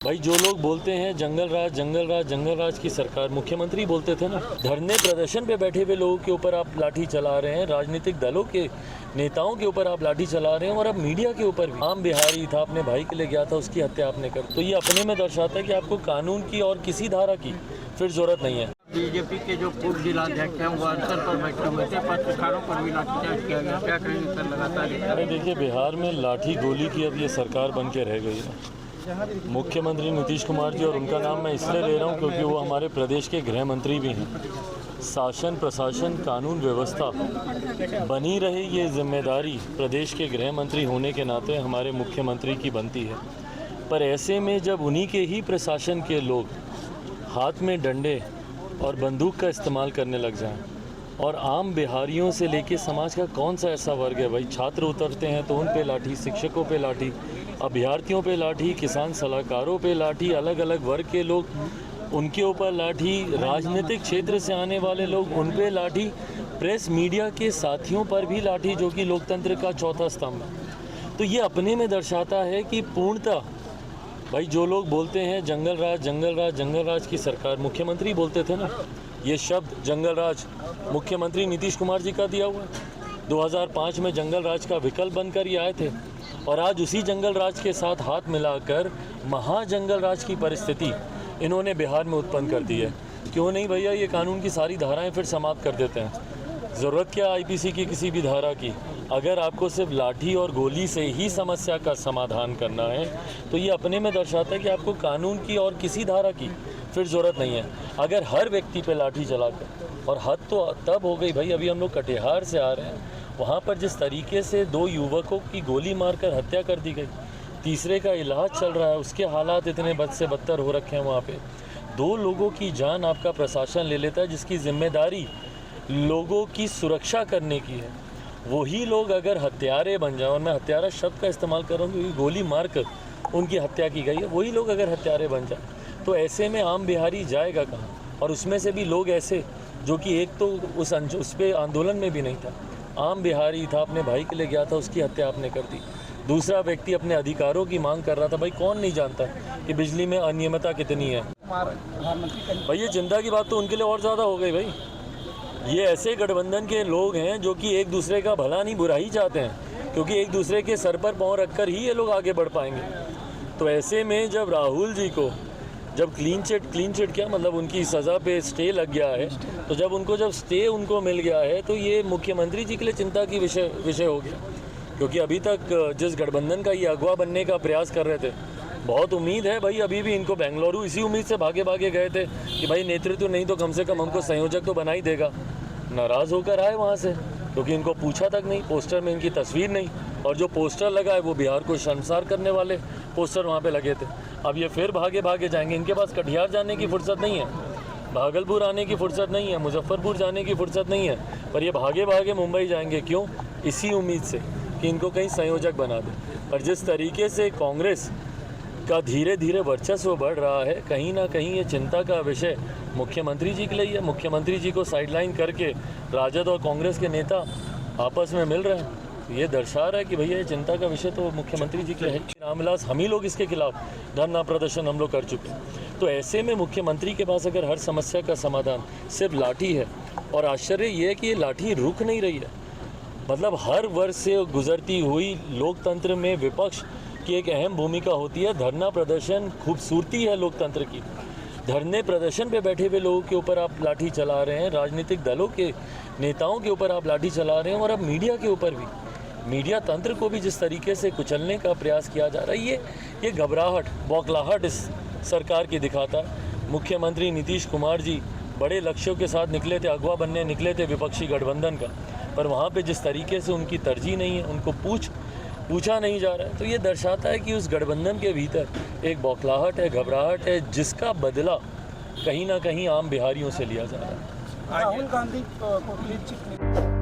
भाई जो लोग बोलते हैं जंगल राज जंगल राज जंगल राज की सरकार, मुख्यमंत्री बोलते थे ना। धरने प्रदर्शन पे बैठे हुए लोगों के ऊपर आप लाठी चला रहे हैं, राजनीतिक दलों के नेताओं के ऊपर आप लाठी चला रहे हैं, और अब मीडिया के ऊपर भी। आम बिहारी था, अपने भाई के लिए गया था, उसकी हत्या आपने कर। तो ये अपने में दर्शाता है कि आपको कानून की और किसी धारा की फिर जरूरत नहीं है। बीजेपी के जो पूर्व जिलाध्यक्ष हैं वो अनशन पर बैठे हुए थे, पत्रकारों पर भी लाठीचार्ज किया गया, क्या करेंगे सर? लगातार देखिए, बिहार में लाठी गोली की अब ये सरकार बन के रह गई है। मुख्यमंत्री नीतीश कुमार जी, और उनका नाम मैं इसलिए ले रहा हूँ क्योंकि वो हमारे प्रदेश के गृह मंत्री भी हैं। शासन प्रशासन कानून व्यवस्था बनी रहे, ये जिम्मेदारी प्रदेश के गृह मंत्री होने के नाते हमारे मुख्यमंत्री की बनती है। पर ऐसे में जब उन्हीं के ही प्रशासन के लोग हाथ में डंडे और बंदूक का इस्तेमाल करने लग जाएं, और आम बिहारियों से लेके समाज का कौन सा ऐसा वर्ग है भाई, छात्र उतरते हैं तो उन पे लाठी, शिक्षकों पे लाठी, अभ्यर्थियों पे लाठी, किसान सलाहकारों पे लाठी, अलग अलग वर्ग के लोग उनके ऊपर लाठी, राजनीतिक क्षेत्र से आने वाले लोग उन पे लाठी, प्रेस मीडिया के साथियों पर भी लाठी, जो कि लोकतंत्र का चौथा स्तंभ है। तो ये अपने में दर्शाता है कि पूर्णतः भाई जो लोग बोलते हैं जंगल राज जंगल राज जंगल राज की सरकार, मुख्यमंत्री बोलते थे ना। ये शब्द जंगल राज मुख्यमंत्री नीतीश कुमार जी का दिया हुआ है। 2005 में जंगल राज का विकल्प बनकर ये आए थे, और आज उसी जंगल राज के साथ हाथ मिलाकर महाजंगल राज की परिस्थिति इन्होंने बिहार में उत्पन्न कर दी है। क्यों नहीं भैया, ये कानून की सारी धाराएं फिर समाप्त कर देते हैं। ज़रूरत क्या आईपीसी की किसी भी धारा की? अगर आपको सिर्फ लाठी और गोली से ही समस्या का समाधान करना है तो ये अपने में दर्शाता है कि आपको कानून की और किसी धारा की फिर ज़रूरत नहीं है। अगर हर व्यक्ति पे लाठी चलाकर, और हद तो तब हो गई भाई, अभी हम लोग कटिहार से आ रहे हैं, वहाँ पर जिस तरीके से 2 युवकों की गोली मारकर हत्या कर दी गई, तीसरे का इलाज चल रहा है, उसके हालात इतने बद से बदतर हो रखे हैं। वहाँ पे 2 लोगों की जान आपका प्रशासन ले लेता है, जिसकी जिम्मेदारी लोगों की सुरक्षा करने की है। वही लोग अगर हत्यारे बन जाए, और मैं हत्यारा शब्द का इस्तेमाल कर रहा हूँ क्योंकि गोली मारकर उनकी हत्या की गई है, वही लोग अगर हत्यारे बन जाए तो ऐसे में आम बिहारी जाएगा कहाँ? और उसमें से भी लोग ऐसे जो कि एक तो उस पे आंदोलन में भी नहीं था, आम बिहारी था, अपने भाई के लिए गया था, उसकी हत्या आपने कर दी। दूसरा व्यक्ति अपने अधिकारों की मांग कर रहा था। भाई कौन नहीं जानता कि बिजली में अनियमितता कितनी है? भाई ये चिंता की बात तो उनके लिए और ज़्यादा हो गई भाई। ये ऐसे गठबंधन के लोग हैं जो कि एक दूसरे का भला नहीं बुरा ही चाहते हैं, क्योंकि एक दूसरे के सर पर पाँव रखकर ही ये लोग आगे बढ़ पाएंगे। तो ऐसे में जब राहुल जी को जब क्लीन चिट क्या मतलब, उनकी सज़ा पे स्टे लग गया है, तो जब स्टे उनको मिल गया है तो ये मुख्यमंत्री जी के लिए चिंता की विषय हो गया। क्योंकि अभी तक जिस गठबंधन का ये अगवा बनने का प्रयास कर रहे थे, बहुत उम्मीद है भाई, अभी भी इनको बेंगलुरु इसी उम्मीद से भागे गए थे कि भाई नेतृत्व नहीं तो कम से कम हमको संयोजक तो बना ही देगा। नाराज़ होकर आए वहाँ से, क्योंकि इनको पूछा तक नहीं, पोस्टर में इनकी तस्वीर नहीं, और जो पोस्टर लगा है वो बिहार को शर्मसार करने वाले पोस्टर वहाँ पे लगे थे। अब ये फिर भागे जाएंगे। इनके पास कटिहार जाने की फुर्सत नहीं है, भागलपुर आने की फुर्सत नहीं है, मुजफ्फरपुर जाने की फुर्सत नहीं है, पर ये भागे मुंबई जाएंगे। क्यों? इसी उम्मीद से कि इनको कहीं संयोजक बना दे। पर जिस तरीके से कांग्रेस का धीरे धीरे वर्चस्व बढ़ रहा है, कहीं ना कहीं ये चिंता का विषय मुख्यमंत्री जी के लिए है। मुख्यमंत्री जी को साइडलाइन करके राजद और कांग्रेस के नेता आपस में मिल रहे हैं। ये दर्शा रहा है कि भैया ये चिंता का विषय तो मुख्यमंत्री जी के लिए है। रामविलास, हम ही लोग इसके खिलाफ धरना प्रदर्शन हम लोग कर चुके हैं। तो ऐसे में मुख्यमंत्री के पास अगर हर समस्या का समाधान सिर्फ लाठी है, और आश्चर्य ये है कि ये लाठी रुक नहीं रही है। मतलब हर वर्ष से गुजरती हुई लोकतंत्र में विपक्ष की एक अहम भूमिका होती है। धरना प्रदर्शन खूबसूरती है लोकतंत्र की। धरने प्रदर्शन पे बैठे हुए लोगों के ऊपर आप लाठी चला रहे हैं, राजनीतिक दलों के नेताओं के ऊपर आप लाठी चला रहे हैं, और अब मीडिया के ऊपर भी, मीडिया तंत्र को भी जिस तरीके से कुचलने का प्रयास किया जा रहा है, ये घबराहट, बौखलाहट इस सरकार की दिखाता है। मुख्यमंत्री नीतीश कुमार जी बड़े लक्ष्यों के साथ निकले थे, अगवा बनने निकले थे विपक्षी गठबंधन का, पर वहाँ पे जिस तरीके से उनकी तरजीह नहीं है, उनको पूछा नहीं जा रहा है, तो ये दर्शाता है कि उस गठबंधन के भीतर एक बौखलाहट है, घबराहट है, जिसका बदला कहीं ना कहीं आम बिहारियों से लिया जा रहा है। राहुल गांधी को क्लीन चिट